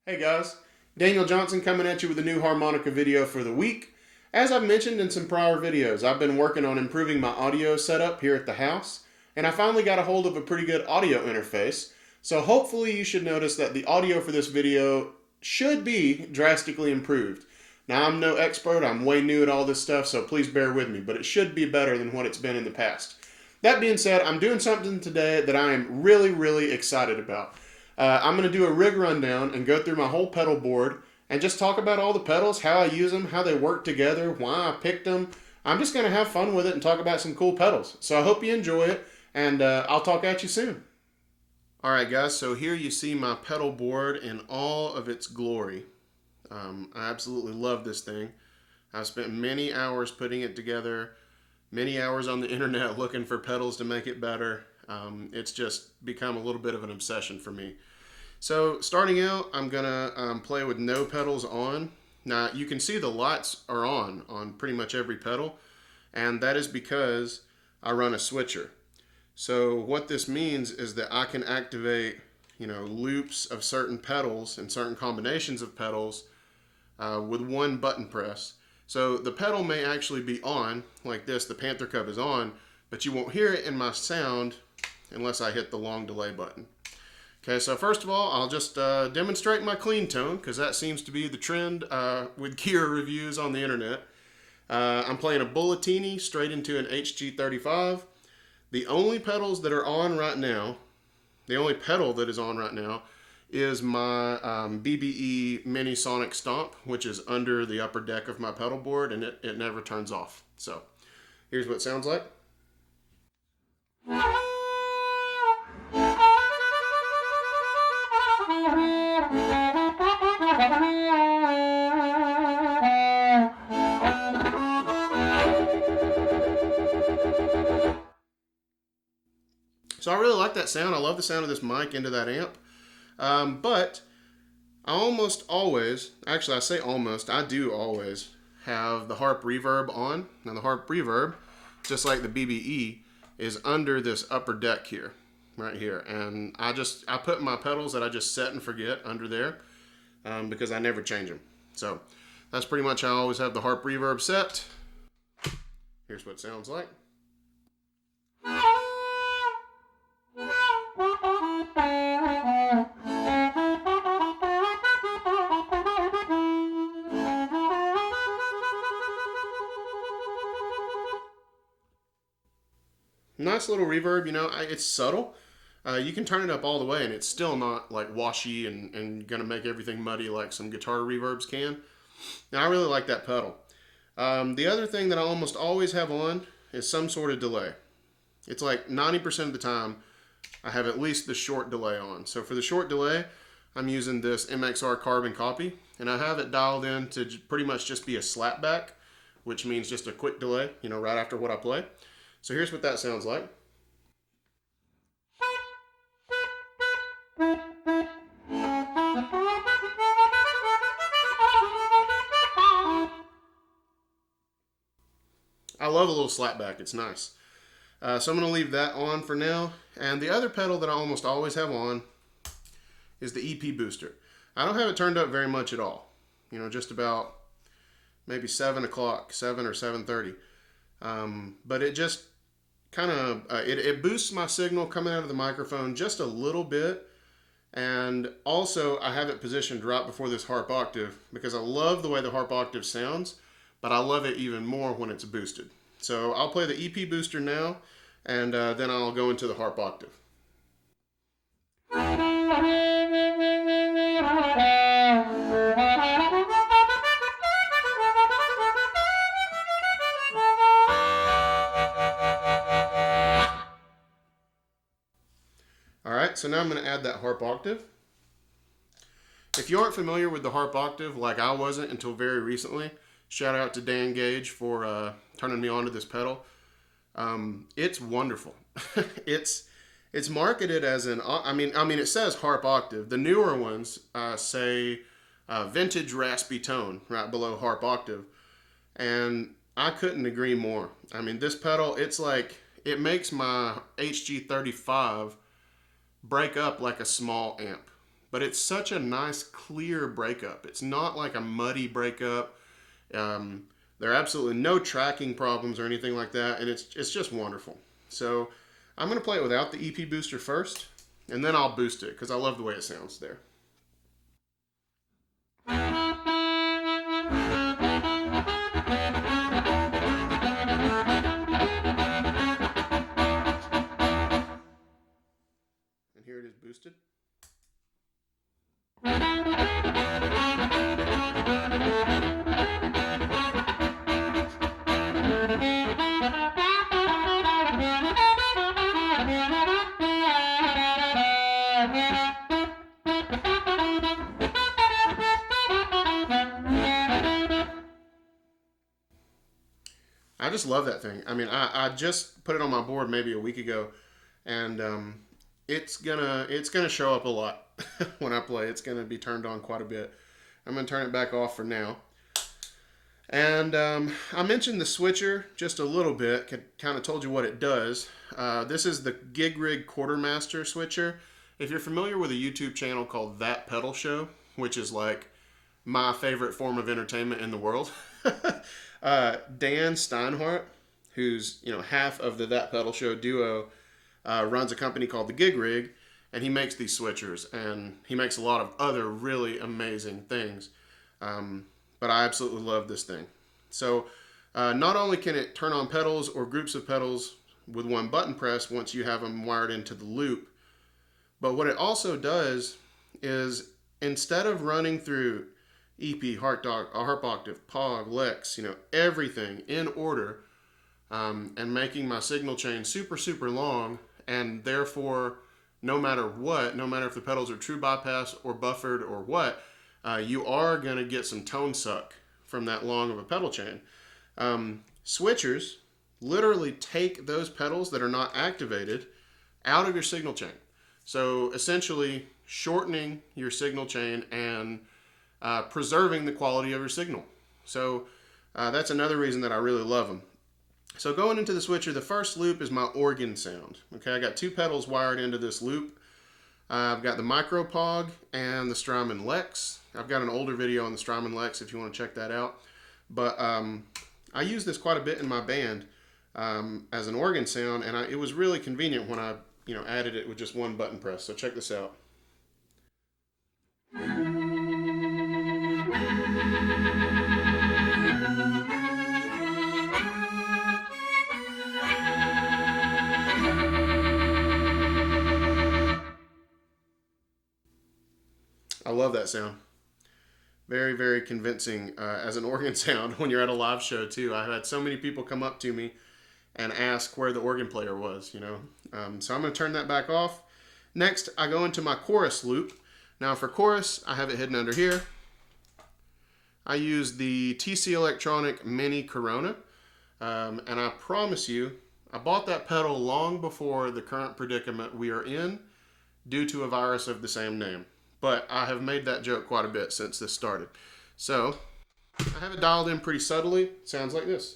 Hey guys, Daniel Johnson coming at you with a new harmonica video for the week. As I've mentioned in some prior videos, I've been working on improving my audio setup here at the house, and I finally got a hold of a pretty good audio interface. So hopefully you should notice that the audio for this video should be drastically improved. Now I'm no expert, I'm way new at all this stuff, so please bear with me, but it should be better than what it's been in the past. That being said, I'm doing something today that I am really excited about. I'm going to do a rig rundown and go through my whole pedal board and just talk about all the pedals, how I use them, how they work together, why I picked them. I'm just going to have fun with it and talk about some cool pedals. So I hope you enjoy it, and I'll talk at you soon. Alright guys, so here you see my pedal board in all of its glory. I absolutely love this thing. I've spent many hours putting it together, many hours on the internet looking for pedals to make it better. It's just become a little bit of an obsession for me. So starting out, I'm gonna play with no pedals on. Now you can see the lights are on pretty much every pedal, and that is because I run a switcher. So what this means is that I can activate, loops of certain pedals and certain combinations of pedals with one button press. So the pedal may actually be on, like this, the Panther Cub is on, but you won't hear it in my sound unless I hit the long delay button. Okay, so first of all, I'll just demonstrate my clean tone, because that seems to be the trend with gear reviews on the internet. I'm playing a Bulletini straight into an HG35. The only pedals that are on right now, the only pedal that is on right now is my BBE Mini Sonic Stomp, which is under the upper deck of my pedal board, and it never turns off. So here's what it sounds like. So I really like that sound. I love the sound of this mic into that amp. But I almost always, actually I say almost, I do always have the Harp Reverb on. Now the Harp Reverb, just like the BBE, is under this upper deck here, right here. And I put my pedals that I just set and forget under there because I never change them. So that's pretty much how I always have the Harp Reverb set. Here's what it sounds like. Nice little reverb, it's subtle. You can turn it up all the way and it's still not like washy and gonna make everything muddy like some guitar reverbs can. Now I really like that pedal. The other thing that I almost always have on is some sort of delay. It's like 90% of the time I have at least the short delay on. So for the short delay, I'm using this MXR carbon copy, and I have it dialed in to pretty much just be a slapback, which means just a quick delay, right after what I play. So here's what that sounds like. I love a little slapback, it's nice. So I'm going to leave that on for now. And the other pedal that I almost always have on is the EP booster. I don't have it turned up very much at all. Just about maybe 7 o'clock, 7 or 7:30. But it just kind of, it boosts my signal coming out of the microphone just a little bit. And also I have it positioned right before this Harp Octave because I love the way the Harp Octave sounds, but I love it even more when it's boosted. So I'll play the EP booster now, and then I'll go into the Harp Octave. All right, so now I'm going to add that Harp Octave. If you aren't familiar with the Harp Octave, like I wasn't until very recently, shout out to Dan Gage for turning me on to this pedal. It's wonderful. It's marketed as an, I mean, it says Harp Octave. The newer ones say vintage raspy tone right below Harp Octave, and I couldn't agree more. I mean, this pedal, it's like, it makes my HG35 break up like a small amp, but it's such a nice clear breakup. It's not like a muddy breakup. There are absolutely no tracking problems or anything like that, and it's just wonderful. So I'm going to play it without the EP booster first, and then I'll boost it because I love the way it sounds there. And here it is boosted. I just love that thing. I mean, I just put it on my board maybe a week ago, and it's gonna show up a lot when I play. It's gonna be turned on quite a bit. I'm gonna turn it back off for now. And I mentioned the switcher just a little bit. Kind of told you what it does. This is the Gig Rig Quartermaster switcher. If you're familiar with a YouTube channel called That Pedal Show, which is like my favorite form of entertainment in the world. Dan Steinhardt, who's half of the That Pedal Show duo, runs a company called the Gig Rig, and he makes these switchers, and he makes a lot of other really amazing things. But I absolutely love this thing. So not only can it turn on pedals or groups of pedals with one button press once you have them wired into the loop, but what it also does is instead of running through EP, Harp Octave, POG, Lex, everything in order, and making my signal chain super, super long, and therefore, no matter if the pedals are true bypass or buffered or what, you are going to get some tone suck from that long of a pedal chain. Switchers literally take those pedals that are not activated out of your signal chain. So essentially shortening your signal chain and preserving the quality of your signal. So that's another reason that I really love them. So going into the switcher, the first loop is my organ sound. Okay, I got two pedals wired into this loop. I've got the Micro POG and the Strymon Lex. I've got an older video on the Strymon Lex if you want to check that out. But I use this quite a bit in my band as an organ sound, and it was really convenient when I added it with just one button press. So check this out. I love that sound. Very, very convincing as an organ sound when you're at a live show too. I've had so many people come up to me and ask where the organ player was, So I'm going to turn that back off. Next, I go into my chorus loop. Now for chorus, I have it hidden under here. I use the TC Electronic Mini Corona. And I promise you, I bought that pedal long before the current predicament we are in due to a virus of the same name. But I have made that joke quite a bit since this started. So I have it dialed in pretty subtly. It sounds like this.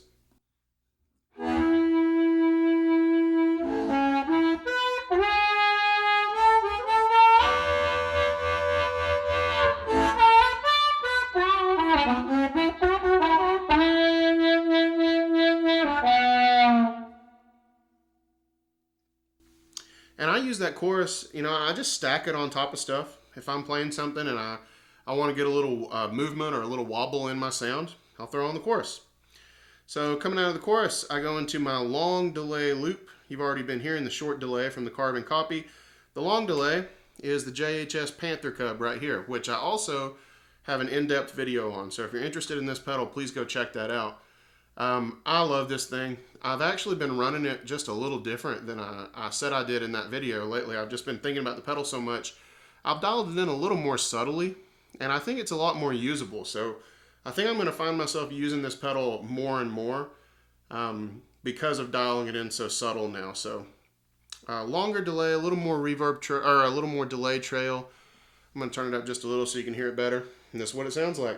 And I use that chorus, I just stack it on top of stuff. If I'm playing something and I want to get a little movement or a little wobble in my sound, I'll throw on the chorus. So coming out of the chorus, I go into my long delay loop. You've already been hearing the short delay from the carbon copy. The long delay is the JHS Panther Cub right here, which I also have an in-depth video on. So if you're interested in this pedal, please go check that out. I love this thing. I've actually been running it just a little different than I said I did in that video lately. I've just been thinking about the pedal so much. I've dialed it in a little more subtly, and I think it's a lot more usable. So I think I'm going to find myself using this pedal more and more because of dialing it in so subtle now. So longer delay, a little more reverb or a little more delay trail. I'm going to turn it up just a little so you can hear it better. And this is what it sounds like.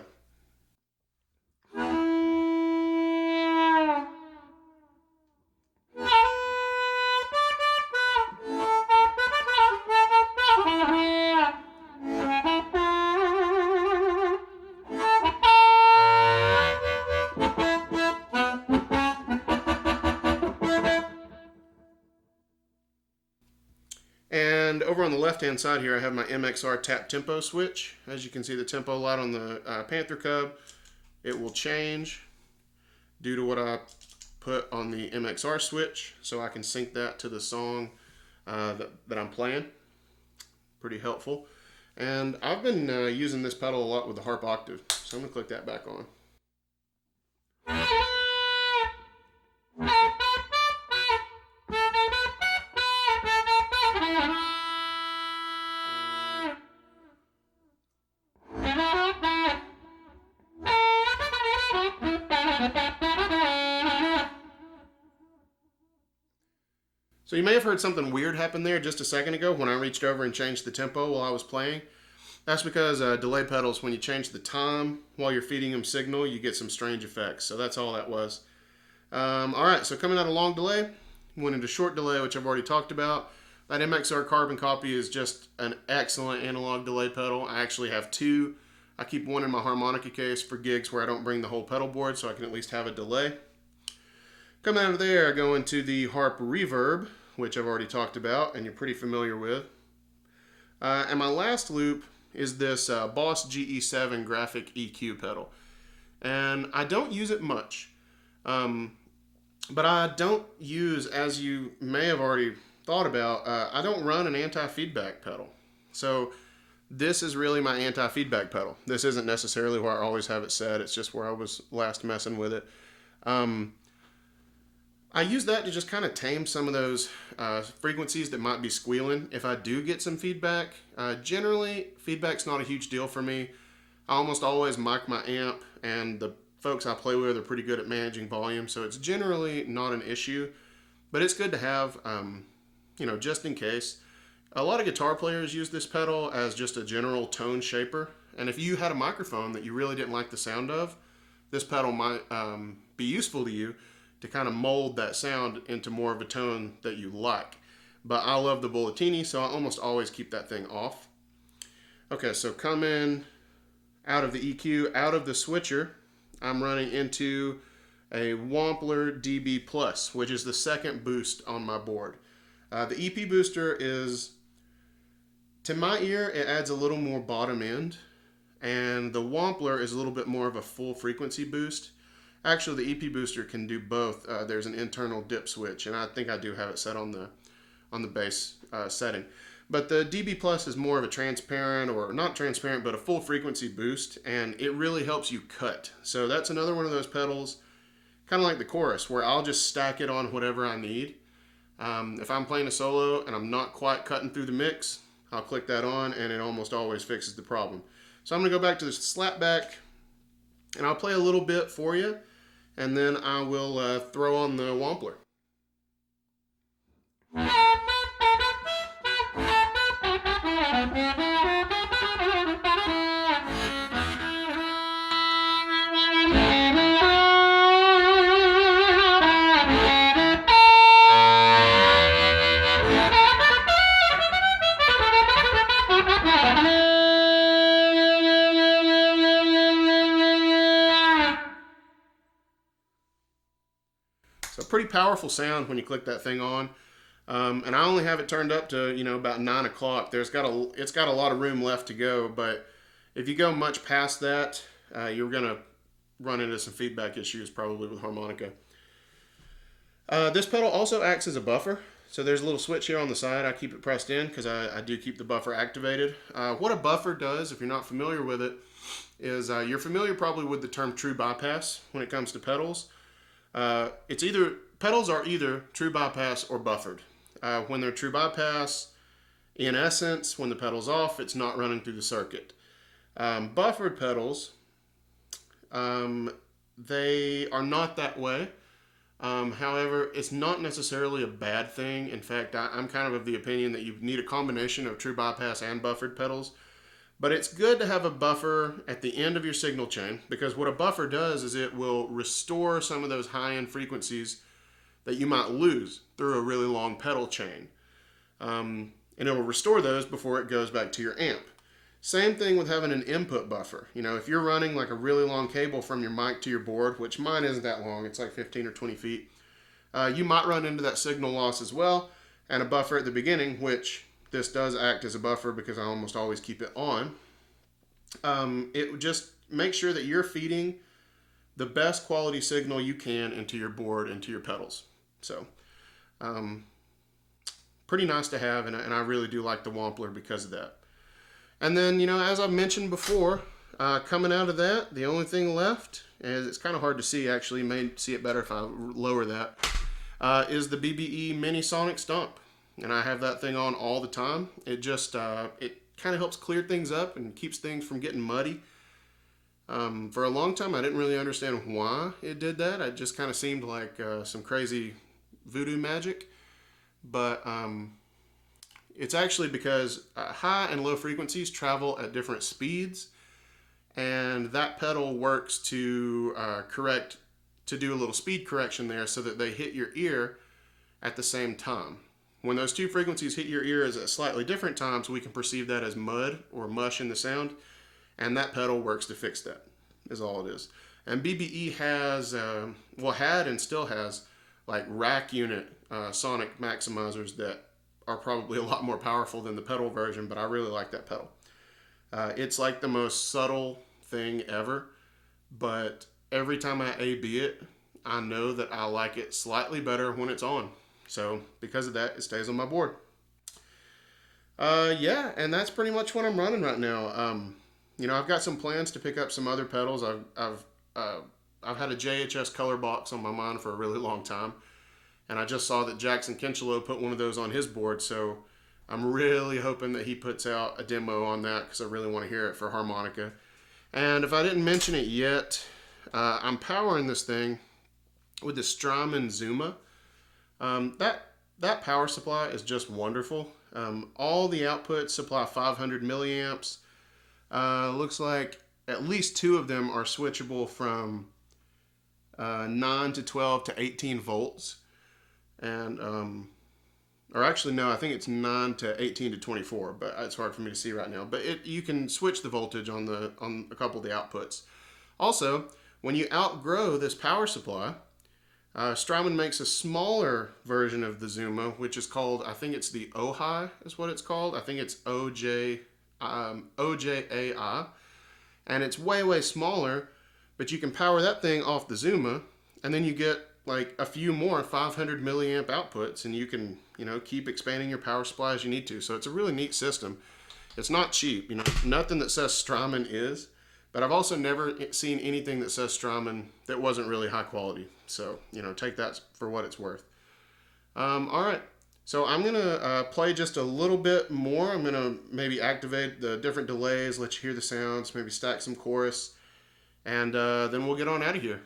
And over on the left-hand side here, I have my MXR tap tempo switch. As you can see, the tempo light on the Panther Cub, it will change due to what I put on the MXR switch, so I can sync that to the song that I'm playing. Pretty helpful. And I've been using this pedal a lot with the Harp Octave, so I'm going to click that back on. So you may have heard something weird happen there just a second ago when I reached over and changed the tempo while I was playing. That's because delay pedals, when you change the time while you're feeding them signal, you get some strange effects. So that's all that was. Alright, so coming out of long delay, went into short delay, which I've already talked about. That MXR carbon copy is just an excellent analog delay pedal. I actually have two. I keep one in my harmonica case for gigs where I don't bring the whole pedal board, so I can at least have a delay. Coming out of there, I go into the Harp Reverb, which I've already talked about and you're pretty familiar with. And my last loop is this Boss GE7 graphic EQ pedal. And I don't use it much. But I don't use, as you may have already thought about, I don't run an anti-feedback pedal. So this is really my anti-feedback pedal. This isn't necessarily where I always have it set. It's just where I was last messing with it. I use that to just kind of tame some of those frequencies that might be squealing. If I do get some feedback, generally feedback's not a huge deal for me. I almost always mic my amp, and the folks I play with are pretty good at managing volume, so it's generally not an issue. But it's good to have, you know, just in case. A lot of guitar players use this pedal as just a general tone shaper, and if you had a microphone that you really didn't like the sound of, this pedal might be useful to you to kind of mold that sound into more of a tone that you like. But I love the Bulletini, so I almost always keep that thing off. Okay, so coming out of the EQ, out of the switcher, I'm running into a Wampler DB Plus, which is the second boost on my board. The EP booster is, to my ear, it adds a little more bottom end, and the Wampler is a little bit more of a full frequency boost. Actually, the EP booster can do both. There's an internal dip switch, and I think I do have it set on the bass setting. But the DB Plus is more of a transparent, or not transparent, but a full frequency boost, and it really helps you cut. So that's another one of those pedals, kind of like the chorus, where I'll just stack it on whatever I need. If I'm playing a solo and I'm not quite cutting through the mix, I'll click that on, and it almost always fixes the problem. So I'm going to go back to the slapback, and I'll play a little bit for you, and then I will throw on the Wampler. So pretty powerful sound when you click that thing on. And I only have it turned up to, you know, about 9 o'clock. It's got a lot of room left to go, but if you go much past that, you're going to run into some feedback issues probably with harmonica. This pedal also acts as a buffer. So there's a little switch here on the side. I keep it pressed in because I do keep the buffer activated. What a buffer does, if you're not familiar with it, is you're familiar probably with the term true bypass when it comes to pedals. It's either, pedals are either true bypass or buffered. When they're true bypass, in essence, when the pedal's off, it's not running through the circuit. Buffered pedals, they are not that way. However, it's not necessarily a bad thing. In fact, I'm kind of the opinion that you need a combination of true bypass and buffered pedals. But it's good to have a buffer at the end of your signal chain, because what a buffer does is it will restore some of those high-end frequencies that you might lose through a really long pedal chain. And it will restore those before it goes back to your amp. Same thing with having an input buffer. You know, if you're running like a really long cable from your mic to your board, which mine isn't that long, it's like 15 or 20 feet, you might run into that signal loss as well. And a buffer at the beginning, which this does act as a buffer because I almost always keep it on. It just makes sure that you're feeding the best quality signal you can into your board, into your pedals. So, pretty nice to have, and I really do like the Wampler because of that. And then, you know, as I've mentioned before, coming out of that, the only thing left, is it's kind of hard to see actually, you may see it better if I lower that, is the BBE Mini Sonic Stomp. And I have that thing on all the time. It just, it kind of helps clear things up and keeps things from getting muddy. For a long time, I didn't really understand why it did that. It just kind of seemed like some crazy voodoo magic. But it's actually because high and low frequencies travel at different speeds, and that pedal works to do a little speed correction there so that they hit your ear at the same time. When those two frequencies hit your ear at slightly different times, we can perceive that as mud or mush in the sound, and that pedal works to fix that, is all it is. And BBE has, had and still has, like rack unit sonic maximizers that are probably a lot more powerful than the pedal version, but I really like that pedal. It's like the most subtle thing ever, but every time I A/B it, I know that I like it slightly better when it's on. So because of that, it stays on my board. Yeah, and that's pretty much what I'm running right now. You know, I've got some plans to pick up some other pedals. I've had a JHS color box on my mind for a really long time, and I just saw that Jackson Kinchelow put one of those on his board, so I'm really hoping that he puts out a demo on that because I really want to hear it for harmonica. And if I didn't mention it yet, I'm powering this thing with the Strymon Zuma. That power supply is just wonderful. All the outputs supply 500 milliamps. Looks like at least two of them are switchable from 9 to 12 to 18 volts. And, or actually no, I think it's 9 to 18 to 24, but it's hard for me to see right now. But you can switch the voltage on a couple of the outputs. Also, when you outgrow this power supply, Strymon makes a smaller version of the Zuma, which is called, I think it's the OHI is what it's called. I think it's OJAI. And it's way, way smaller, but you can power that thing off the Zuma, and then you get like a few more 500 milliamp outputs, and you can, you know, keep expanding your power supply as you need to. So it's a really neat system. It's not cheap, you know, nothing that says Strymon is, but I've also never seen anything that says Strymon that wasn't really high quality. So, you know, take that for what it's worth. All right. So I'm going to play just a little bit more. I'm going to maybe activate the different delays, let you hear the sounds, maybe stack some chorus, and then we'll get on out of here.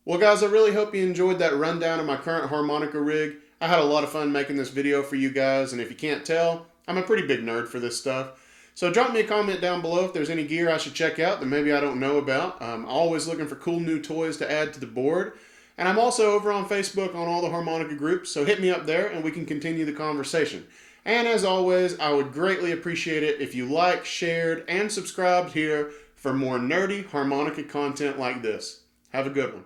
Well guys, I really hope you enjoyed that rundown of my current harmonica rig. I had a lot of fun making this video for you guys, and if you can't tell, I'm a pretty big nerd for this stuff. So drop me a comment down below if there's any gear I should check out that maybe I don't know about. I'm always looking for cool new toys to add to the board. And I'm also over on Facebook on all the harmonica groups, so hit me up there and we can continue the conversation. And as always, I would greatly appreciate it if you liked, shared, and subscribed here for more nerdy harmonica content like this. Have a good one.